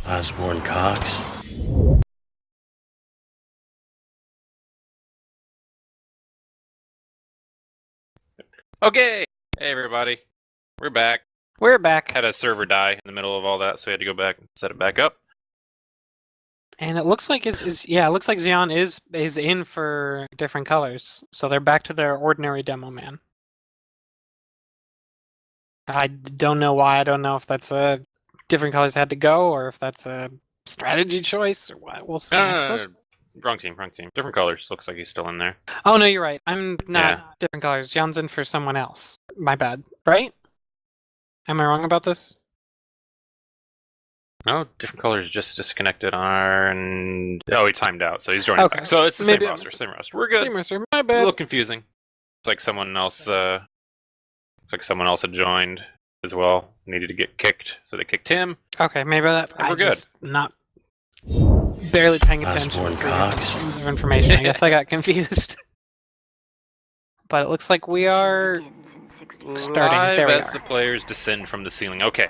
Osborne Cox. Okay! Hey everybody. We're back. We're back. Had a server die in the middle of all that, so we had to go back and set it back up. And it looks like it looks like Xeon is in for different colors. So they're back to their ordinary demo man. I don't know why. I don't know if that's a different colors had to go or if that's a strategy choice or what. We'll see. No. Wrong team. Different colors. Looks like he's still in there. Oh no, you're right. I'm not Yeah. different colors. Xeon's in for someone else. My bad. Right? Am I wrong about this? No, different colors just disconnected and he timed out, so he's joining Okay. back. So it's the Maybe same I roster, missed same roster. We're good. Same roster. My A bad. little confusing. It's like someone else had joined as well. Needed to get kicked, so they kicked him. Okay, maybe that. And we're good. Just not barely paying attention Osborne to Cox. streams of information. I guess I got confused. But it looks like we are starting. Live There we as are. the players descend from the ceiling. Okay.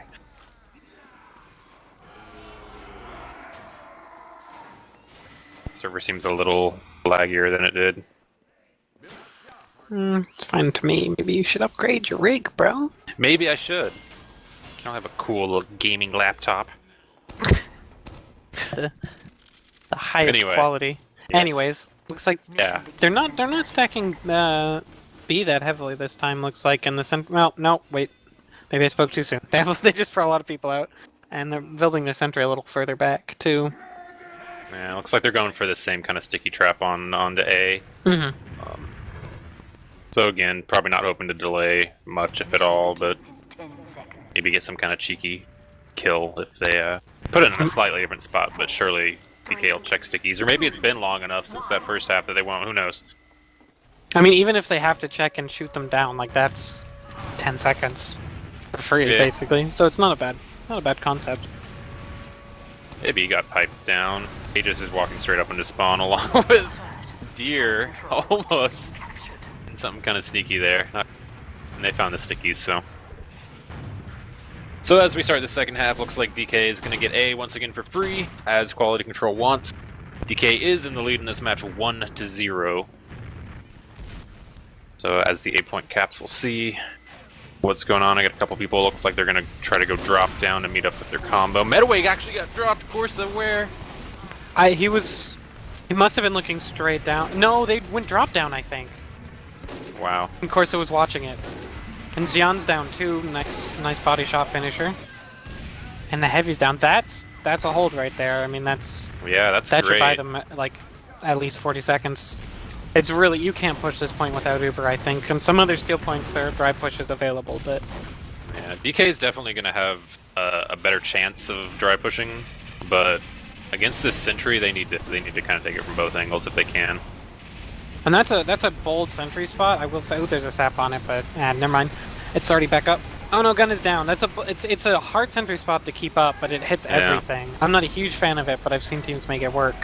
Server seems a little laggier than it did. It's fine to me. Maybe you should upgrade your rig, bro. Maybe I should. I'll have a cool little gaming laptop. The highest Anyway, quality. yes. Anyways, looks like Yeah. they're not stacking B that heavily this time. Looks like in the center. Well, no, wait. Maybe I spoke too soon. They just throw a lot of people out, and they're building their center a little further back too. Yeah, looks like they're going for the same kind of sticky trap on the A. Mm-hmm. So again, probably not hoping to delay much, if at all, but maybe get some kind of cheeky kill if they put it in a slightly different spot. But surely DK will check stickies, or maybe it's been long enough since that first half that they won't. Who knows? I mean, even if they have to check and shoot them down, like that's 10 seconds for free, Yeah. basically. So it's not a bad concept. Maybe he got piped down. He just is walking straight up into spawn along with deer, almost. Something kind of sneaky there. And they found the stickies, so. So as we start the second half, looks like DK is going to get A once again for free, as Quality Control wants. DK is in the lead in this match 1-0. So as the 8-point caps, we'll see what's going on. I got a couple people, looks like they're going to try to go drop down to meet up with their combo. Medaway actually got dropped, Corsa where? He must have been looking straight down. No, they went drop down, I think. Wow. And Corsa was watching it. And Xion's down too. Nice body shot finisher. And the heavy's down. That's a hold right there. I mean, that That should buy them like at least 40 seconds. It's really, you can't push this point without Uber, I think. And some other steel points there are drive pushes available, but Yeah, DK is definitely going to have a better chance of dry pushing, but against this sentry, they need to kind of take it from both angles if they can. and that's a bold sentry spot. I will say, oh, there's a sap on it, but never mind. It's already back up. Oh no, gun is down. It's a hard sentry spot to keep up, but it hits everything. I'm not a huge fan of it, but I've seen teams make it work.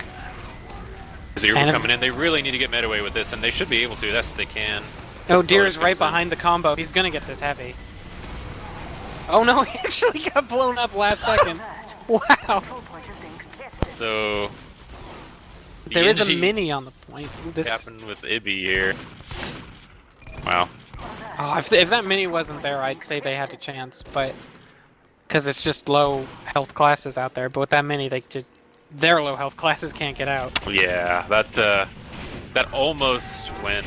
Because you're coming in, they really need to get Medaway with this, and they should be able to. Yes, they can. Oh, Deer is comes right in. behind the combo. He's gonna get this heavy. Oh no, he actually got blown up last second. Wow. So There is a Genji mini on the point. This, happened with Ibby here. Wow. oh, if that mini wasn't there, I'd say they had a chance, but because it's just low health classes out there. But with that mini, their low health classes can't get out. Yeah, that almost went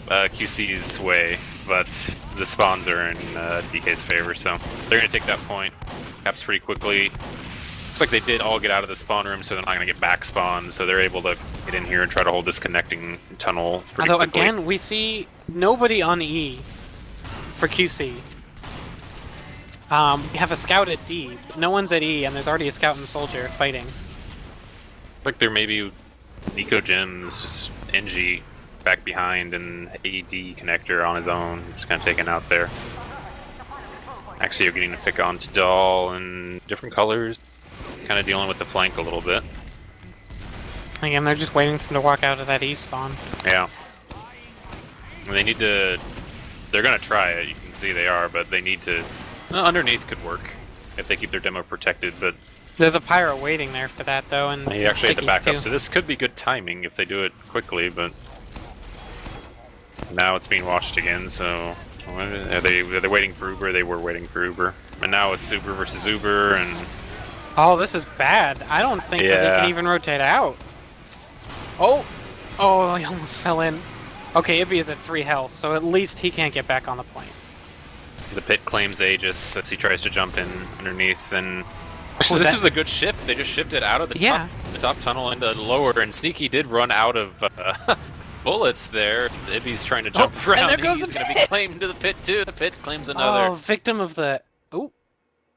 QC's way, but the spawns are in DK's favor, so they're going to take that point. Caps pretty quickly. Looks like they did all get out of the spawn room, so they're not going to get back spawned, so they're able to get in here and try to hold this connecting tunnel pretty Although quickly. again, we see nobody on E for QC. We have a scout at D, but no one's at E, and there's already a scout and soldier fighting. Like there may be Nico Gems, just NG back behind, and AD connector on his own. It's kind of taken out there. Axio getting to pick on to Doll in different colors. Kind of dealing with the flank a little bit. Again, they're just waiting for them to walk out of that E spawn. Yeah. And they need to... They're going to try it, you can see they are, but they need to... Well, underneath could work. if they keep their demo protected, but There's a pyro waiting there for that though, and he actually had to Stickies, back up, too. so this could be good timing if they do it quickly, but now it's being watched again, so are they waiting for Uber? They were waiting for Uber. And now it's Uber versus Uber, and Oh, this is bad. I don't think that they Yeah. can even rotate out. Oh! Oh, he almost fell in. Okay, Ibby is at 3 health, so at least he can't get back on the plane. the pit claims Aegis as he tries to jump in underneath, and Oh, this that- was a good shift. They just shifted out of Yeah. the top tunnel into the lower, and Sneaky did run out of bullets there. Ibby's trying to jump around. there goes He's the going to be pit. claimed to the pit too. The pit claims Oh, another. victim of the... Oh,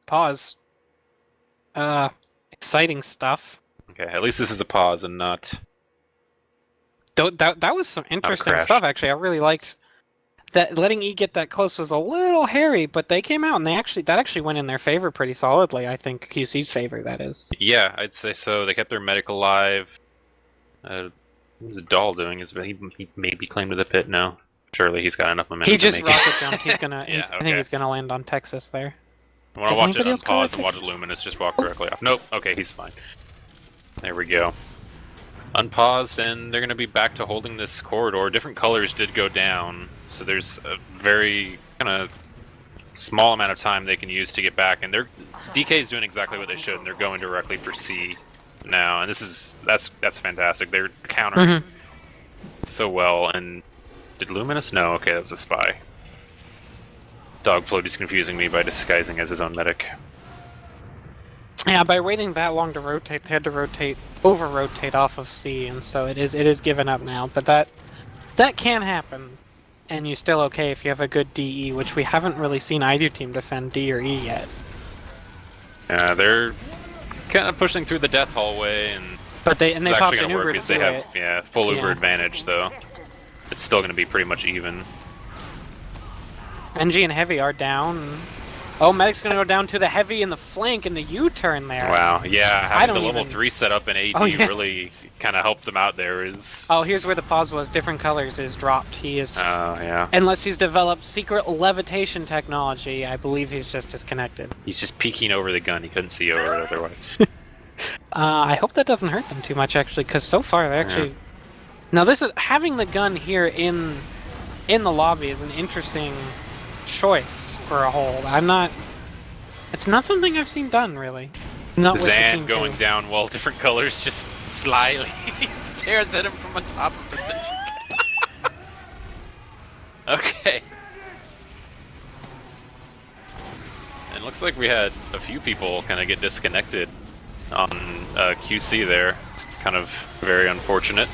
pause. Exciting stuff. Okay, at least this is a pause and not. That was some interesting crash. stuff, actually. I really liked that. Letting E get that close was a little hairy, but they came out and that actually went in their favor pretty solidly. I think QC's favor, that is. Yeah, I'd say so. They kept their medic alive. What was Dahl doing? He may be claimed to the pit now. Surely he's got enough momentum He just to make rocket jumped. He's gonna. Yeah, I think okay. he's gonna land on Texas there. I want to Does watch it anybody on else go pause to and watch Texas? Luminous just walk directly off. Nope. Okay, he's fine. There we go. Unpaused, and they're going to be back to holding this corridor. Different colors did go down, so there's a very kind of small amount of time they can use to get back. And DK is doing exactly what they should, and they're going directly for C now. And that's fantastic. They're countering so well. And did Luminous? No. Okay, that was a spy. Dogfloat is confusing me by disguising as his own medic. Yeah, by waiting that long to rotate, they had to over-rotate off of C, and so it is given up now. But that can happen, and you're still okay if you have a good DE, which we haven't really seen either team defend D or E yet. Yeah, they're kind of pushing through the death hallway, and But they it's popped actually an going to work Uber because they through have it. full Uber Yeah. advantage, though. It's still going to be pretty much even. NG and Heavy are down. Oh, Medic's gonna go down to the Heavy in the flank in the U-turn there. Wow, yeah, having the don't level even- 3 set up in AD Oh, yeah. really kind of helped them out there. Oh, here's where the pause was. Different colors is dropped. He is... Yeah. Unless he's developed secret levitation technology, I believe he's just disconnected. He's just peeking over the gun. He couldn't see over it otherwise. I hope that doesn't hurt them too much, actually, because so far they actually... Now, this is... Having the gun here in the lobby is an interesting choice for a hold. I'm not... It's not something I've seen done, really. Not with the Zan team going too. down while different colors just slyly stares at him from on top of the sentry gun. Okay. And it looks like we had a few people kind of get disconnected on QC there. It's kind of very unfortunate.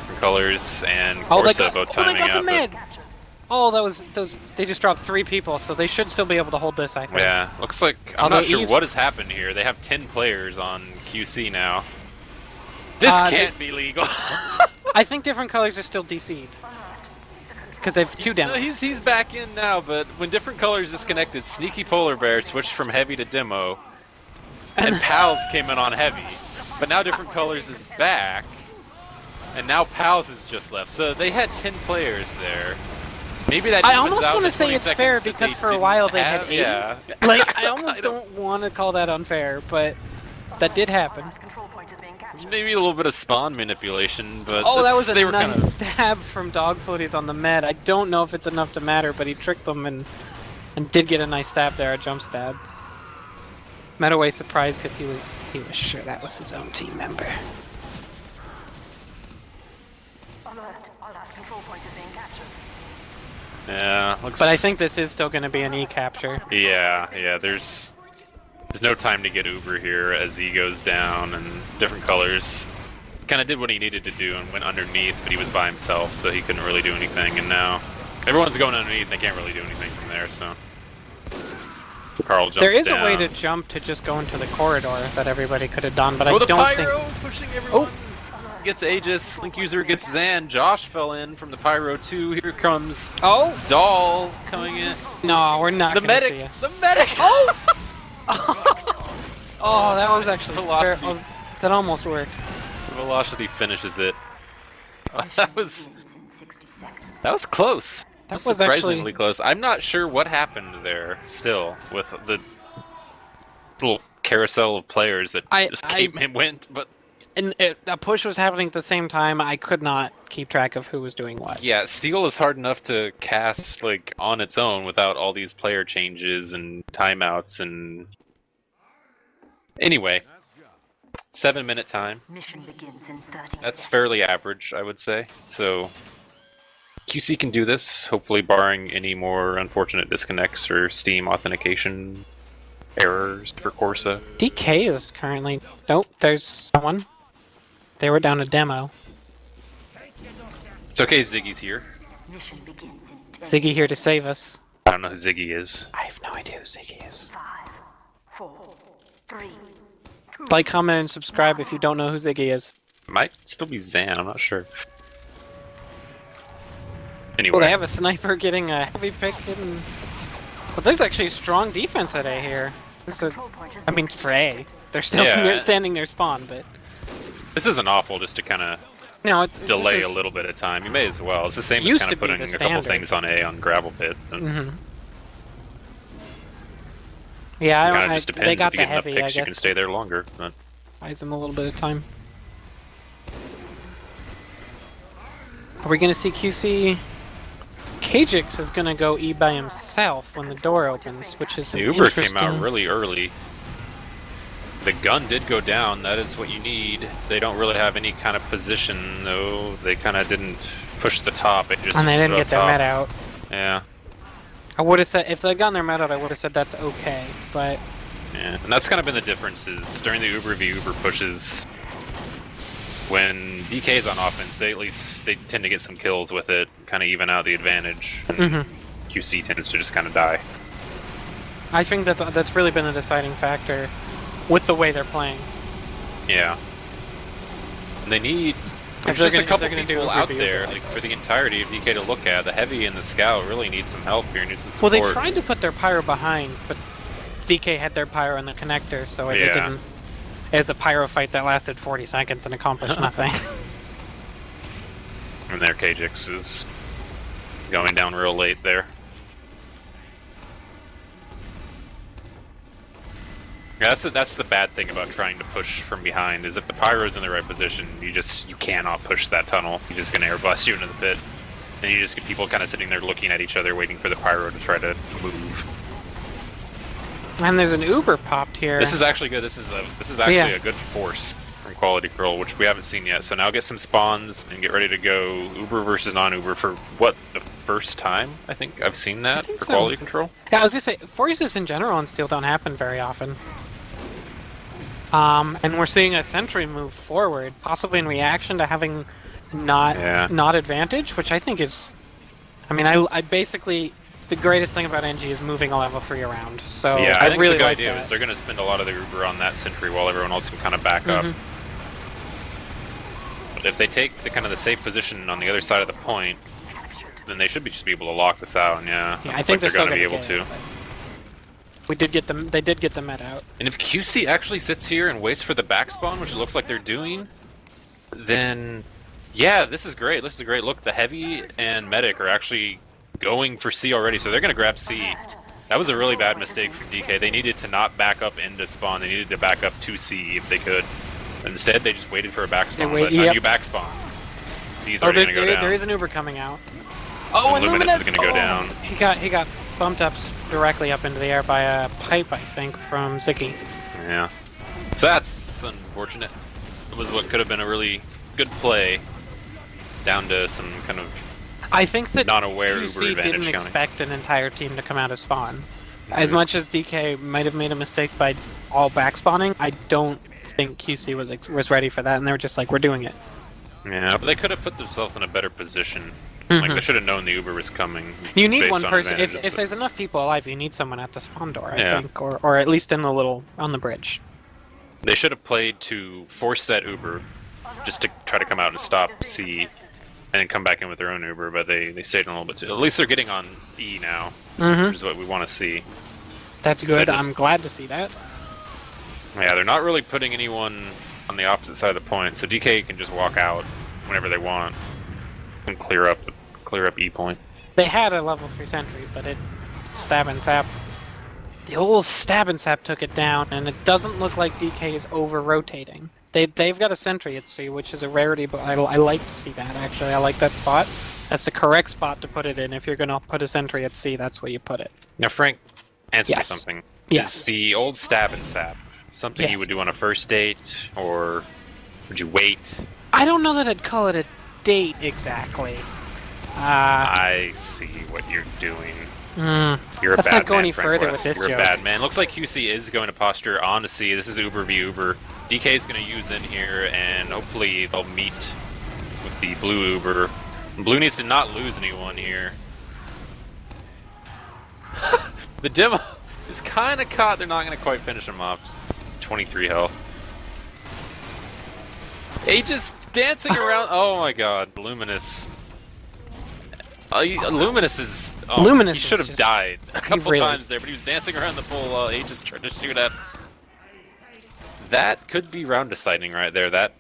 Different colors and Corsa both they timing got the out. mid! Oh, they just dropped 3 people, so they should still be able to hold this, I think. Yeah, looks like I'm Although not sure E's- what has happened here. They have 10 players on QC now. This can't be legal. I think different colors are still DC'd. Because they've 2 demos. He's back in now, but when different colors disconnected, Sneaky Polar Bear switched from heavy to demo, and Pals came in on heavy. But now different colors is back, and now Pals is just left. So they had 10 players there. Maybe that I evens almost out want the to say 20 it's seconds fair that because they for a didn't while they have. had 8. Yeah. Like, I almost don't want to call that unfair, but that did happen. Maybe a little bit of spawn manipulation, but Oh, that was they a were nice kind of. stab from Dogfooties on the med. I don't know if it's enough to matter, but he tricked them and did get a nice stab there, a jump stab. Metaway surprised because he was sure that was his own team member. Yeah, looks. But I think this is still going to be an E capture. Yeah. There's no time to get Uber here as he goes down, and different colors kind of did what he needed to do and went underneath, but he was by himself, so he couldn't really do anything. And now everyone's going underneath, and they can't really do anything from there. So Carl jumps There is down. a way to jump to just go into the corridor that everybody could have done, but I the don't pyro think... pushing everyone. Oh. Gets Aegis, Link User gets Zan, Josh fell in from the Pyro 2, here comes Oh! Dahl coming in. No, we're not The gonna medic! see it. The medic! Oh! Oh, that was actually... Velocity. that almost worked. Velocity finishes it. That was close. That was surprisingly actually close. I'm not sure what happened there. Still, with the little carousel of players that just came and went, but and a push was happening at the same time. I could not keep track of who was doing what. yeah, Steel is hard enough to cast like on its own without all these player changes and timeouts and. Anyway, 7-minute time. Mission begins in 30 That's seconds. fairly average, I would say. So QC can do this, hopefully barring any more unfortunate disconnects or Steam authentication errors for Corsa. DK is currently... Nope, there's someone. They were down a demo. It's okay, Ziggy's here. Mission begins in 10, Ziggy here to save us. I don't know who Ziggy is. I have no idea who Ziggy is. 5, 4, 3, 2. Like, comment, and subscribe if you don't know who Ziggy is. Might still be Zan, I'm not sure. Anyway. Well, they have a sniper getting a heavy pick hidden. But there's actually strong defense at A here. There's a, Control point has I mean, been for A. They're still Yeah. standing near spawn, but... This isn't awful just to kind of No, it's delay this a is- little bit of time. You may as well. It's the same as Used kind to of be putting the a couple standard. things on A on Gravel Pit. Mhm. Yeah, It kind of I, just they depends. got If you the get enough heavy, I picks, you can guess. stay there longer. But Buys them a little bit of time. Are we gonna see QC? Kajix is gonna go E by himself when the door opens, which is the an Uber came interesting... out really early. The gun did go down. That is what you need. They don't really have any kind of position, though. They kind of didn't push the top. It just And they stood didn't up get their top. med out. Yeah, I would have said, if they got their med out, I would have said that's okay, but... yeah. And that's kind of been the difference is during the Uber v Uber pushes, when DK's on offense, they tend to get some kills with it, kind of even out the advantage. And Mhm. QC tends to just kind of die. I think that's really been a deciding factor with the way they're playing. Yeah. And they need If there's they're just a gonna- if couple they're gonna do people a out review there, like like for this. the entirety of DK to look at. The Heavy and the Scout really need some help here, need some Well, support. they tried to put their pyro behind, but ZK had their pyro in the connector, so it Yeah. didn't... It was a pyro fight that lasted 40 seconds and accomplished nothing. And their Kajix is going down real late there. Yeah, that's the bad thing about trying to push from behind, is if the pyro's in the right position, you cannot push that tunnel. You're just gonna airbust you into the pit. And you just get people kind of sitting there looking at each other, waiting for the pyro to try to move. And there's an Uber popped here. This is actually good. This is actually a good force from Quality Curl, which we haven't seen yet. So now get some spawns and get ready to go Uber versus non-Uber for what, the first time I think I've seen that think for so. Quality Control. Yeah, I was gonna say, forces in general in Steel don't happen very often. And we're seeing a Sentry move forward, possibly in reaction to having not advantage, which I think is... I mean, I basically... The greatest thing about NG is moving a level 3 around, so Yeah, I think really it's a good like idea. that. Is they're going to spend a lot of the Uber on that Sentry while everyone else can kind of back up. But if they take the kind of the safe position on the other side of the point, then they should just be able to lock this out. And Yeah, I looks think like they're they're going to be still able gonna to. get it, but we did get them. They did get the med out. And if QC actually sits here and waits for the back spawn, which it looks like they're doing, then yeah, this is great. This is a great look. The Heavy and Medic are actually going for C already, so they're going to grab C. That was a really bad mistake from DK. They needed to not back up into spawn. They needed to back up to C if they could. Instead, they just waited for a back spawn. By the time you back spawn, C's already going to go down. there is an Uber coming out. Oh, and Luminous is going to go down. He got bumped up directly up into the air by a pipe, I think, from Ziki. Yeah. So that's unfortunate. It was what could have been a really good play, down to some kind of I think that non-aware Uber QC advantage didn't counting. expect an entire team to come out of spawn. As much as DK might have made a mistake by all back spawning, I don't think QC was ready for that, and they were just like, we're doing it. Yeah, but they could have put themselves in a better position. Like, they should have known the Uber was coming. You just need based one on person. advantages, If but- there's enough people alive, you need someone at the spawn door, I Yeah. think, or at least in the little on the bridge. They should have played to force that Uber, just to try to come out and stop C, and then come back in with their own Uber, but they stayed in a little bit too. At least they're getting on E now, which is what we want to see. That's good. They did- I'm glad to see that. Yeah, they're not really putting anyone on the opposite side of the point, so DK can just walk out whenever they want and clear up E point. They had a level 3 sentry, but it stab and sap. The old stab and sap took it down, and it doesn't look like DK is over-rotating. They've got a sentry at C, which is a rarity, but I like to see that, actually. I like that spot. That's the correct spot to put it in. If you're going to put a sentry at C, that's where you put it. Now, Frank, answer me Yes. something. Yes. Is the old stab and sap something you Yes. would do on a first date, or would you wait? I don't know that I'd call it a date, exactly. I see what you're doing. You're a Let's bad not go man, any Frank further West. with this You're joke. a bad man. Looks like QC is going to posture on to C. This is Uber v Uber. DK is going to use in here, and hopefully they'll meet with the blue Uber. Blue needs to not lose anyone here. The demo is kind of caught. They're not going to quite finish him off. 23 health. Aegis dancing around. Oh my god. Luminous. Luminous is. Oh, Luminous he is should have just- died a couple really- times there, but he was dancing around the full Aegis trying to shoot at. That could be round deciding right there. That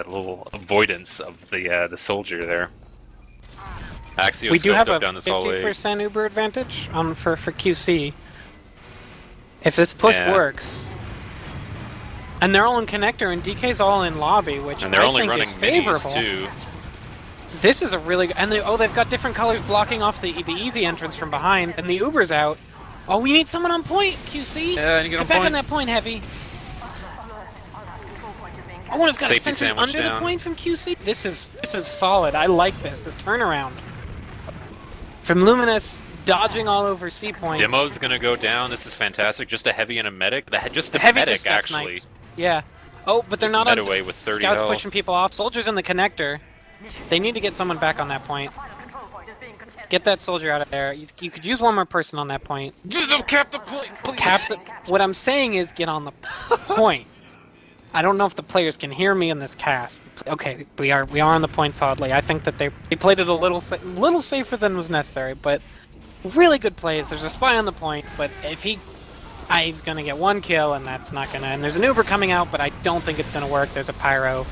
little avoidance of the soldier there. Axios We do have a down this hallway. 50% Uber advantage for QC. If this push Yeah. works. And they're all in connector, and DK's all in lobby, which And they're I only think running is minis favorable. too. This is a really good, and they've got different colors blocking off the easy entrance from behind, and the Uber's out. Oh, we need someone on point, QC. Yeah, and you get Get on back point. on that point, Heavy. Oh, and I've got Safety a sentry sandwich under the down. point from QC. This is solid. I like this turnaround. From Luminous dodging all over C point. Demo's gonna go down. This is fantastic. Just a heavy and a medic. Just a Heavy medic just got actually. sniped. Yeah. Oh, but they're Just not med on. away with 30 Scouts health. pushing people off. Soldiers in the connector. They need to get someone back on that point. Get that soldier out of there. You could use one more person on that point. Cap the point, please. What I'm saying is get on the point. I don't know if the players can hear me in this cast. Okay, we are on the point solidly. I think that they played it a little safer than was necessary, but really good plays. There's a spy on the point, but if he's gonna get one kill, and that's not gonna. And there's an Uber coming out, but I don't think it's gonna work. There's a pyro.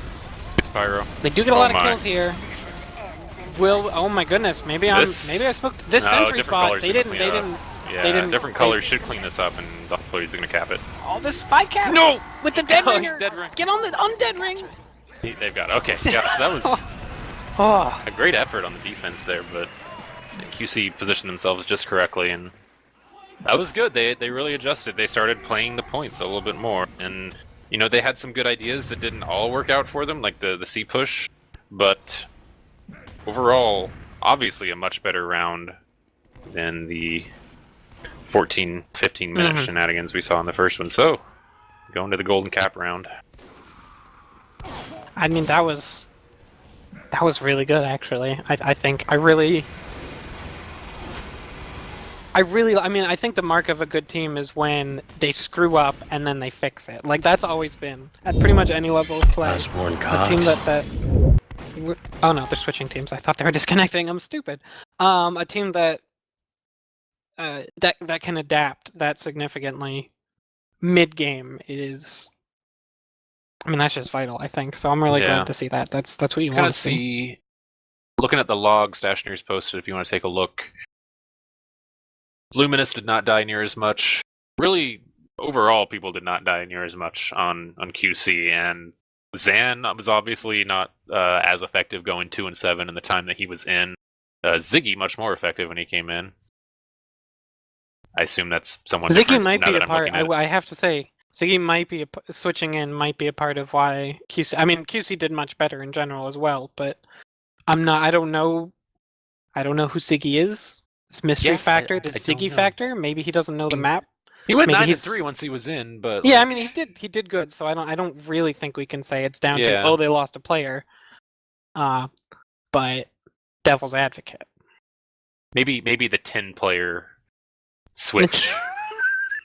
Spyro. They do get a lot of my. kills here. Oh my goodness, maybe I spoke this No, sentry different spot. colors They should didn't. clean They it up. didn't. Yeah, They didn't. different colors should clean this up, and the player's gonna cap it. Oh, the spy cap. No! With the dead Oh, ringer. dead ring. Get on the undead ring. They've got it. Okay, gosh, that was Oh, a great effort on the defense there, but QC positioned themselves just correctly, and that was good. They really adjusted. They started playing the points a little bit more, and you know they had some good ideas that didn't all work out for them, like the C push, but overall, obviously a much better round than the 14-15 minute shenanigans we saw in the first one. So, going to the golden cap round. I mean that was really good actually. I think I mean I think the mark of a good team is when they screw up and then they fix it. Like that's always been at pretty much any level of play. A team that oh no, they're switching teams. I thought they were disconnecting. I'm stupid. A team that that can adapt that significantly mid game is. I mean that's just vital. I think so. I'm really Yeah. glad to see that. That's what you Kind want of to see. see. Looking at the logs Dashner's posted, if you want to take a look. Luminous did not die near as much. Really, overall, people did not die near as much on QC, and Zan was obviously not as effective going 2 and 7 in the time that he was in. Ziggy much more effective when he came in. I assume that's someone. Ziggy different might now be that a I'm part. looking at it. I have to say, Ziggy might be switching in. Might be a part of why QC. I mean, QC did much better in general as well, but I'm not. I don't know. I don't know who Ziggy is. This mystery Yeah, factor, I this don't Ziggy know. factor. Maybe he doesn't know the map. He went maybe 9 he's- 3 once he was in, but Yeah, I like, mean he did good. So I don't really think we can say it's down Yeah. to they lost a player. But devil's advocate. maybe the 10-player switch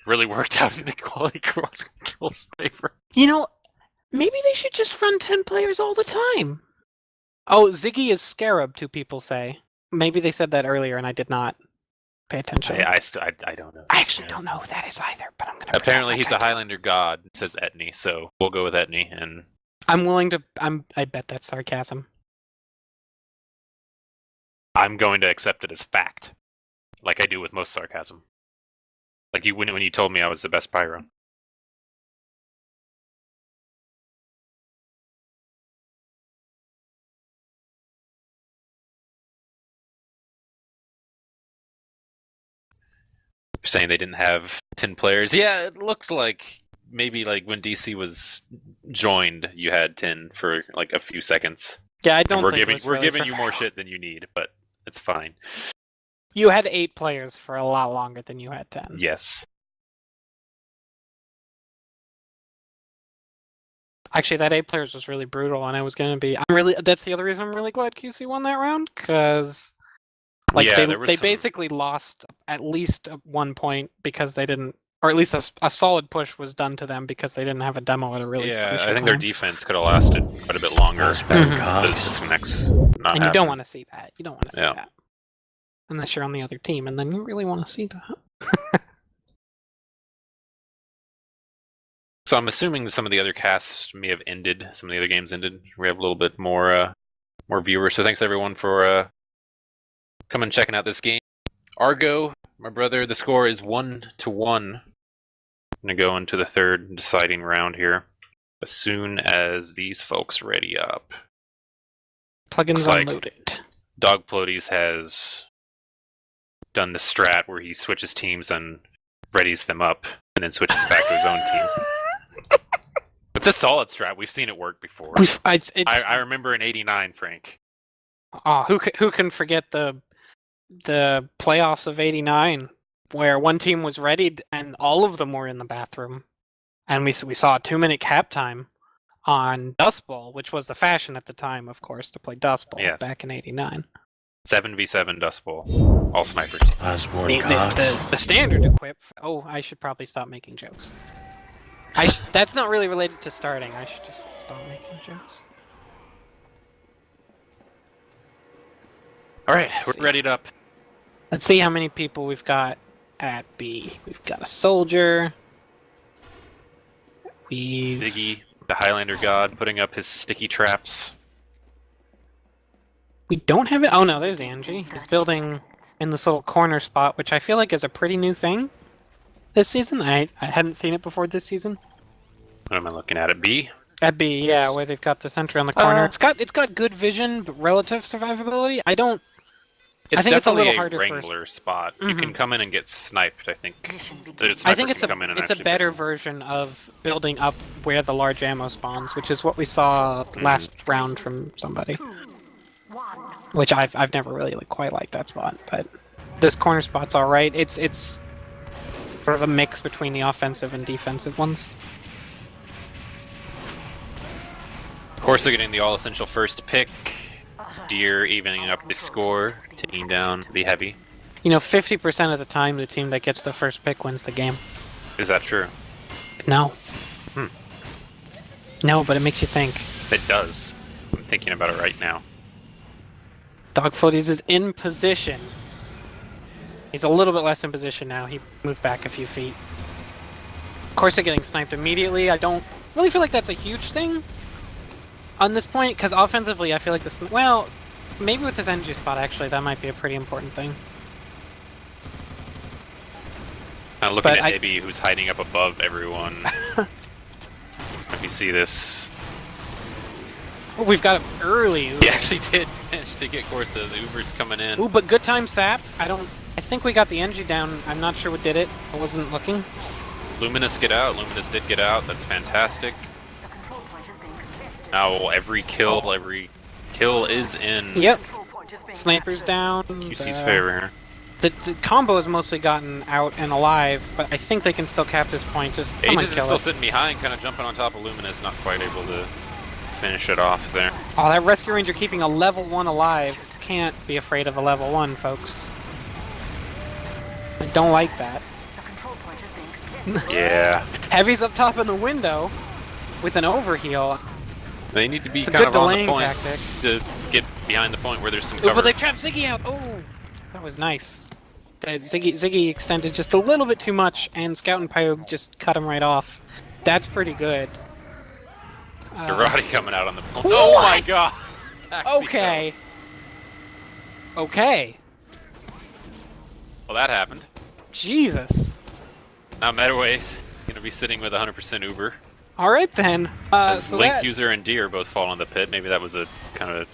really worked out in the quality cross control's favor. You know, maybe they should just run 10 players all the time. Oh, Ziggy is Scarab, 2 people say. Maybe they said that earlier and I did not pay attention. I don't know. I actually don't know who that is either, but I'm gonna. Apparently, he's a high. Highlander god, says Etney, so we'll go with Etney. And I'm willing to. I bet that's sarcasm. I'm going to accept it as fact, like I do with most sarcasm. Like when you told me I was the best pyro. You're saying they didn't have 10 players? Yeah, it looked like maybe like when DC was joined, you had 10 for like a few seconds. Yeah, I don't And we're think giving it was really giving for- you more shit than you need, but it's fine. You had 8 players for a lot longer than you had 10. Yes. Actually, that 8 players was really brutal, and I was going to be. That's the other reason I'm really glad QC won that round, because like Yeah, there they was some- basically lost at least 1 point because they didn't, or at least a solid push was done to them because they didn't have a demo at a really Yeah, crucial I think their time. defense could have lasted quite a bit longer. Mhm. Those disconnects not And you happening. don't want to see that. You don't want to see Yeah. that. Unless you're on the other team, and then you really want to see that. So I'm assuming some of the other casts may have ended. Some of the other games ended. We have a little bit more viewers. So thanks everyone for coming and checking out this game. Argo, my brother, the score is 1-1. I'm gonna go into the third deciding round here as soon as these folks ready up. Plugins Looks like- unloaded. Dog Floaties has done the strat where he switches teams and readies them up and then switches back to his own team. It's a solid strat. We've seen it work before. I remember in '89, Frank. Oh, who can forget the playoffs of '89, where one team was readied and all of them were in the bathroom, and we saw a 2-minute cap time on Dust Bowl, which was the fashion at the time, of course, to play Dust Bowl Yes. back in '89. 7v7 Dust Bowl. All snipers. The standard equip. Oh, I should probably stop making jokes. That's not really related to starting. I should just stop making jokes. All right, Let's we're readied up. Let's see how many people we've got at B. We've got a soldier. Ziggy, the Highlander god, putting up his sticky traps. We don't have it. Oh no, there's Angie. He's building in this little corner spot, which I feel like is a pretty new thing this season. I hadn't seen it before this season. What am I looking at B? At B, yeah, where they've got the sentry on the corner. It's got good vision, but relative survivability. I think it's a definitely little harder for- Wrangler spot. You can come in and get sniped, I think. I think it's a better version of building up where the large ammo spawns, which is what we saw last round from somebody. Which I've never really quite liked that spot, but this corner spot's all right. It's sort of a mix between the offensive and defensive ones. Of course, they're getting the all-essential first pick. Deer evening up the score, taking down the heavy. 50% of the time, the team that gets the first pick wins the game. Is that true? No. No, but it makes you think. It does. I'm thinking about it right now. Dog Floaties is in position. He's a little bit less in position now. He moved back a few feet. Of course, they're getting sniped immediately. I don't really feel like that's a huge thing on this point, because offensively, I feel like this. Well, maybe with this energy spot, actually, that might be a pretty important thing. I'm looking But at Ibby, who's hiding up above everyone. If you see this, Oh, we've got it early. he actually did manage to get, of course, the Ubers coming in. Ooh, but good time sap. I think we got the energy down. I'm not sure what did it. I wasn't looking. Luminous get out. Luminous did get out. That's fantastic. Now every kill is in Yep. Snipers down. QC's favor here. The combo has mostly gotten out and alive, but I think they can still cap this point. Just someone Aegis is kill still it. sitting behind, kind of jumping on top of Luminous, not quite able to finish it off there. Oh, that Rescue Ranger keeping a level 1 alive. Can't be afraid of a level 1, folks. I don't like that. Yeah. Heavy's up top in the window with an overheal. They need to be It's a kind good of on the delaying point tactic. to get behind the point where there's some Ooh, cover. but they trapped Ziggy out. Oh, that was nice. Ziggy extended just a little bit too much, and Scout and Pyro just cut him right off. That's pretty good. Dorati coming out on the point. Oh my god! Axie Okay. Okay. Well, that happened. Jesus. Now Metaway's gonna be sitting with 100% Uber. All right then. As So Link that- User and D are both fall in the pit. Maybe that was a kind of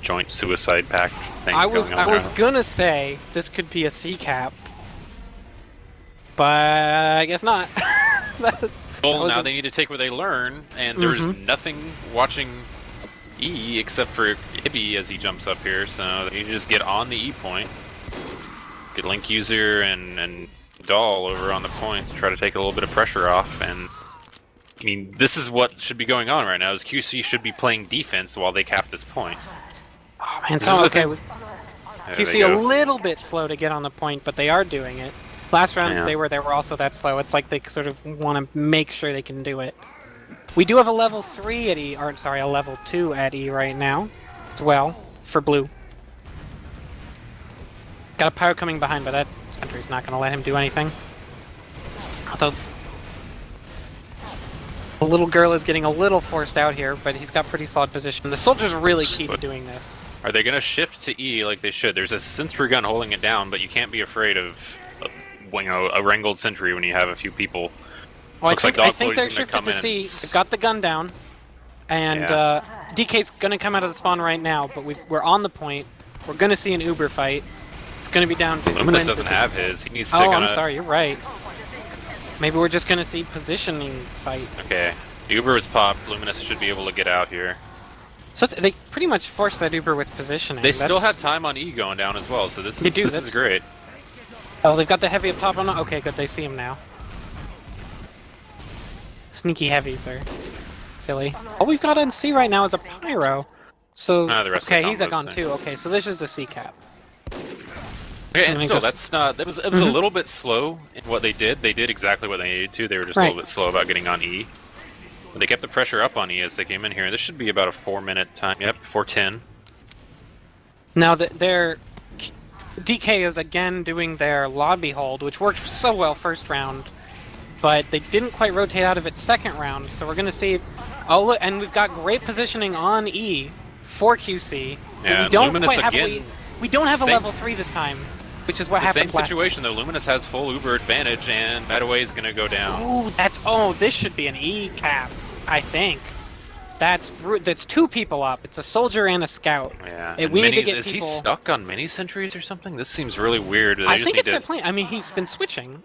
joint suicide pact thing I was going on there. gonna say this could be a C cap, but I guess not. Well, was now a- they need to take what they learn, and there's nothing watching E except for Ibby as he jumps up here, so they need to just get on the E point. Get Link User and Doll over on the point to try to take a little bit of pressure off, and I mean, this is what should be going on right now, is QC should be playing defense while they cap this point. Oh man, This is so the okay. thing- With There QC they a go. little bit slow to get on the point, but they are doing it. Last round Yeah. they were also that slow. It's like they sort of want to make sure they can do it. We do have a level 3 at E, or sorry, a level 2 at E right now, as well for blue. Got a pyro coming behind, but that sentry's not going to let him do anything. Although the little girl is getting a little forced out here, but he's got pretty solid position. The soldier's really key to doing this. Are they going to shift to E like they should? There's a sentry gun holding it down, but you can't be afraid of a wrangled sentry when you have a few people. Well, Looks I like think they're Dogboy's gonna shifted come to in C. and They've got the gun down, and Yeah. DK's gonna come out of the spawn right now. But we're on the point. We're gonna see an Uber fight. It's gonna be down to Luminous Gwen doesn't to- have his. He needs to Oh, kind I'm sorry. You're right. Maybe we're just gonna see positioning fight. Okay. The Uber was popped. Luminous should be able to get out here. So they pretty much forced that Uber with positioning. They still That's- had time on E going down as well, so this They is do, this that's- is great. Oh, they've got the heavy up top on. Okay, good. They see him now. Sneaky heavies are silly. All we've got on C right now is a pyro. So Ah, the rest of the okay, he's a combos, gun so- too. Okay, so this is a C cap. Okay, and I still, guess- that's not. It was a little bit slow in what they did. They did exactly what they needed to. They were just a Right. little bit slow about getting on E. But they kept the pressure up on E as they came in here. This should be about a 4-minute time. Yep, 4:10. Now that their DK is again doing their lobby hold, which worked so well first round, but they didn't quite rotate out of it second round. So we're gonna see. Oh look, and we've got great positioning on E for QC. but Yeah, we don't Luminous quite have again. we don't have a Same level s- 3 this time, which is what It's the same happened last. situation though. Luminous has full Uber advantage, and Metaway is gonna go down. Oh, this should be an E cap, I think. That's 2 people up. It's a soldier and a scout. Yeah. We and need to minis, get is people. he stuck on mini sentries or something? This seems really weird. They I just think need it's to... their plan. I mean, he's been switching.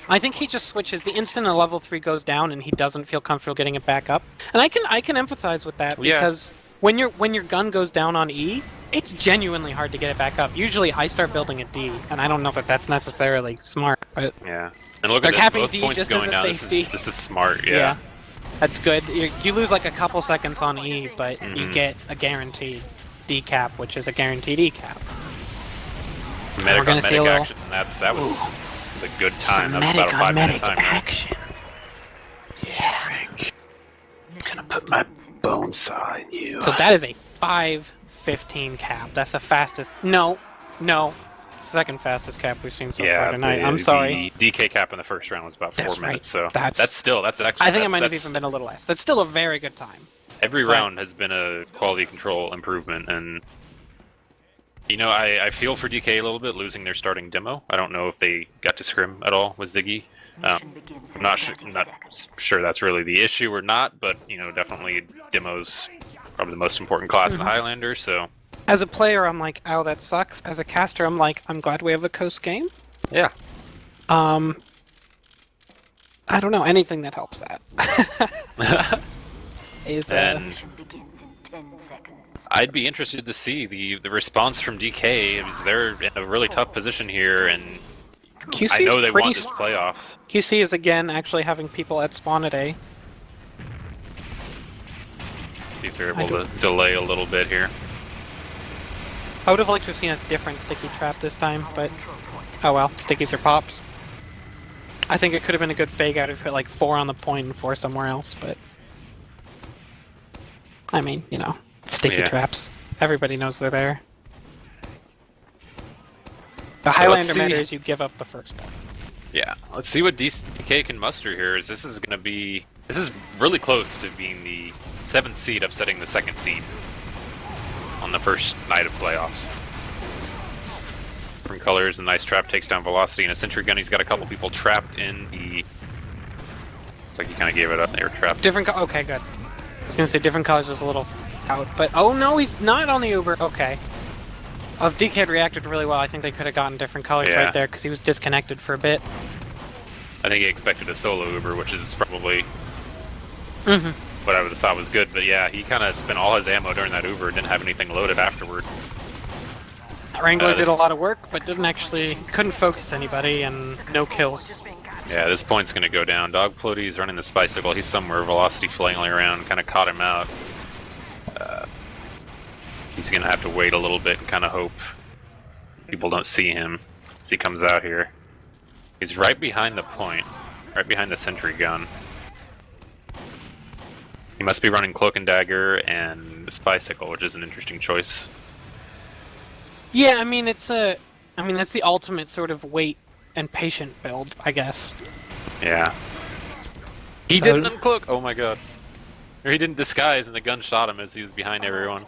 I think he just switches the instant a level 3 goes down, and he doesn't feel comfortable getting it back up. And I can empathize with that Yeah. because when your gun goes down on E, it's genuinely hard to get it back up. Usually, I start building at D, and I don't know that that's necessarily smart, but Yeah. And look They're at this, capping both D points just as going a down. This safety. is smart. yeah, Yeah. that's good. You lose like a couple seconds on E, but you Mhm. get a guaranteed D cap, which is a guaranteed E cap. Medic gonna on see medic a little- action. That was a good time. That was Medic about a on 5-minute medic time. Right? action. Gonna put my bone saw in you. So that is a 5:15 cap. That's the fastest. No. Second fastest cap we've seen so far tonight. I'm sorry. The DK cap in the first round was about 4 That's right. minutes, so That's- that's extra. I think it might have that's- even been a little less. That's still a very good time. Every Right. round has been a quality control improvement, and you know, I feel for DK a little bit losing their starting demo. I don't know if they got to scrim at all with Ziggy. Mission begins I'm in not 30 seconds. sure that's really the issue or not, but you know, definitely demo's probably the most important class in Highlander. So As a player, I'm like, oh, that sucks. As a caster, I'm like, I'm glad we have a coast game. yeah, I don't know, anything that helps that. is and Mission begins in 10 seconds. I'd be interested to see the response from DK. Because they're in a really tough position here, and QC I know is they pretty want this playoffs. QC is again actually having people at spawn at A. See if they're able to delay a little bit here. I would have liked to have seen a different sticky trap this time, but oh well, stickies are pops. I think it could have been a good fake out if you put like 4 on the point and 4 somewhere else, but I mean, you know, sticky Yeah. traps. Everybody knows they're there. The So let's Highlander see. matter is you give up the first point. Yeah, let's see what DK can muster here. This is really close to being the 7th seed upsetting the 2nd seed on the first night of playoffs. Different colors, a nice trap takes down velocity, and a sentry gun. He's got a couple people trapped in the... Looks like he kind of gave it up. They were trapped. Okay, good. I was gonna say different colors was a little out, but oh no, he's not on the Uber. Okay. If DK had reacted really well, I think they could have gotten different colors right there because he was disconnected for a bit. I think he expected a solo Uber, which is probably what I would have thought was good. But yeah, he kind of spent all his ammo during that Uber and didn't have anything loaded afterward. Wrangler did a lot of work, but couldn't focus anybody, and no kills. Yeah, this point's gonna go down. Dog Floaty's running the Spicycle. He's somewhere, velocity flailing around, kind of caught him out. He's gonna have to wait a little bit and kind of hope people don't see him as he comes out here. He's right behind the point, right behind the sentry gun. He must be running Cloak and Dagger and Spicycle, which is an interesting choice. Yeah, I mean that's the ultimate sort of wait and patient build, I guess. Yeah. He didn't uncloak. Oh my god. Or he didn't disguise, and the gun shot him as he was behind everyone.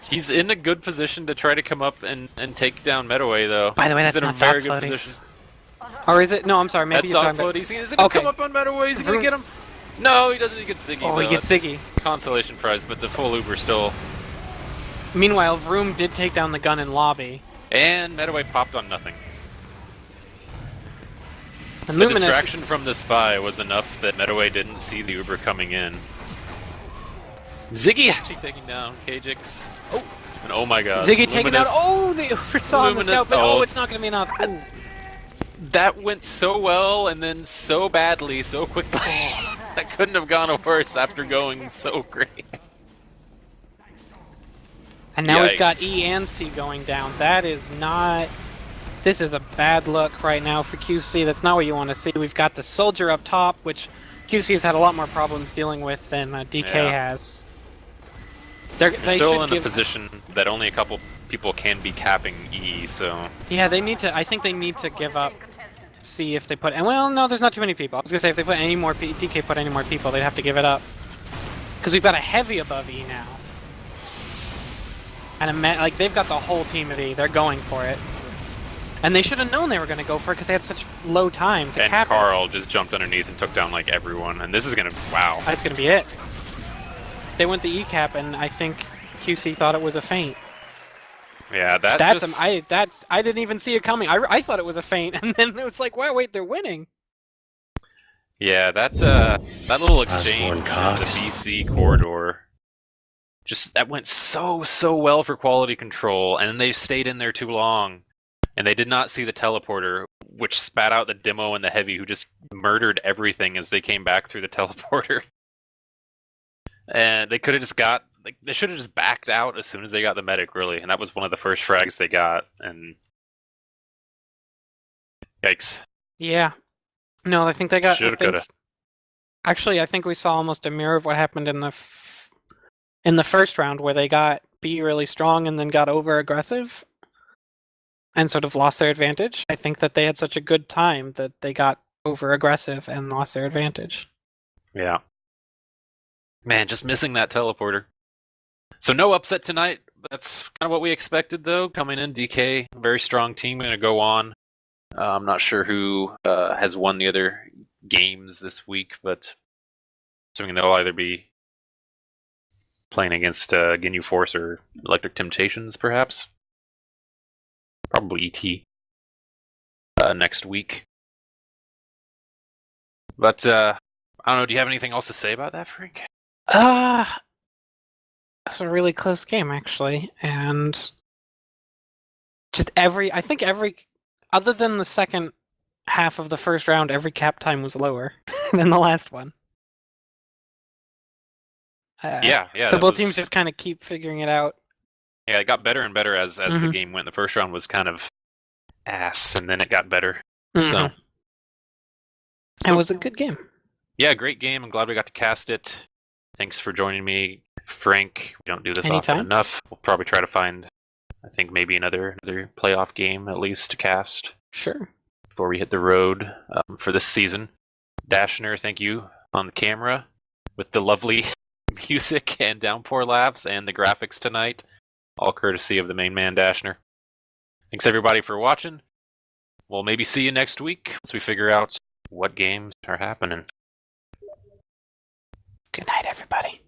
He's in a good position to try to come up and take down Metaway, though. By the way, that's He's in not a very Dog good Floaties. position. Or is it? No, I'm sorry. Maybe That's you're Dog talking Floaties. Is he gonna come up on Metaway? Is he gonna get him? No, he doesn't. He gets Ziggy. Oh, though. he gets That's Ziggy. Consolation prize, but the full Uber still. Meanwhile, Vroom did take down the gun in lobby. And Metaway popped on nothing. And The Luminous, distraction from the spy was enough that Metaway didn't see the Uber coming in. Ziggy actually taking down Kajix. Oh, and oh my god. Ziggy taking out. Luminous. Oh, the Uber saw him, the Luminous, scout, but oh. it's not going to be enough. Ooh. That went so well and then so badly, so quickly. That couldn't have gone worse after going so great. And now we've got Yikes. E and C going down. That is not... This is a bad look right now for QC. That's not what you want to see. We've got the soldier up top, which QC has had a lot more problems dealing with than DK has. They're still in a position that only a couple people can be capping E, so... Yeah, they need to... I think they need to give up C if they put... And well, no, there's not too many people. I was going to say if they put any more... DK put any more people, they'd have to give it up. Because we've got a heavy above E now. And like, they've got the whole team at E. They're going for it. And they should have known they were going to go for it because they had such low time to cap it. And Carl just jumped underneath and took down, like, everyone. And this is going to... Wow. That's going to be it. They went the E cap, and I think QC thought it was a feint. Yeah, I didn't even see it coming. I thought it was a feint, and then it was like, wow, wait, they're winning. Yeah, that little exchange in the BC corridor, that went so well for quality control, and then they stayed in there too long, and they did not see the teleporter, which spat out the demo and the heavy, who just murdered everything as they came back through the teleporter. And they could have just they should have just backed out as soon as they got the medic, really, and that was one of the first frags they got, and yikes. Yeah. No, I think they got... Shoulda, coulda. Actually, I think we saw almost a mirror of what happened in the first round, where they got B really strong and then got over-aggressive and sort of lost their advantage. I think that they had such a good time that they got over-aggressive and lost their advantage. Yeah. Man, just missing that teleporter. So no upset tonight. That's kind of what we expected, though. Coming in, DK, very strong team, going to go on. I'm not sure who has won the other games this week, but assuming they'll either be playing against Ginyu Force or Electric Temptations, perhaps. Probably ET next week. But I don't know. Do you have anything else to say about that, Frank? It was a really close game, actually, and just I think every, other than the second half of the first round, every cap time was lower than the last one. Yeah. The both teams just kind of keep figuring it out. Yeah, it got better and better as the game went. The first round was kind of ass, and then it got better. So it was a good game. Yeah, great game. I'm glad we got to cast it. Thanks for joining me, Frank. We don't do this Anytime. often enough. We'll probably try to find, I think, maybe another playoff game at least to cast. Sure. Before we hit the road for this season. Dashner, thank you on the camera with the lovely music and downpour laughs and the graphics tonight. All courtesy of the main man, Dashner. Thanks everybody for watching. We'll maybe see you next week once we figure out what games are happening. Good night, everybody.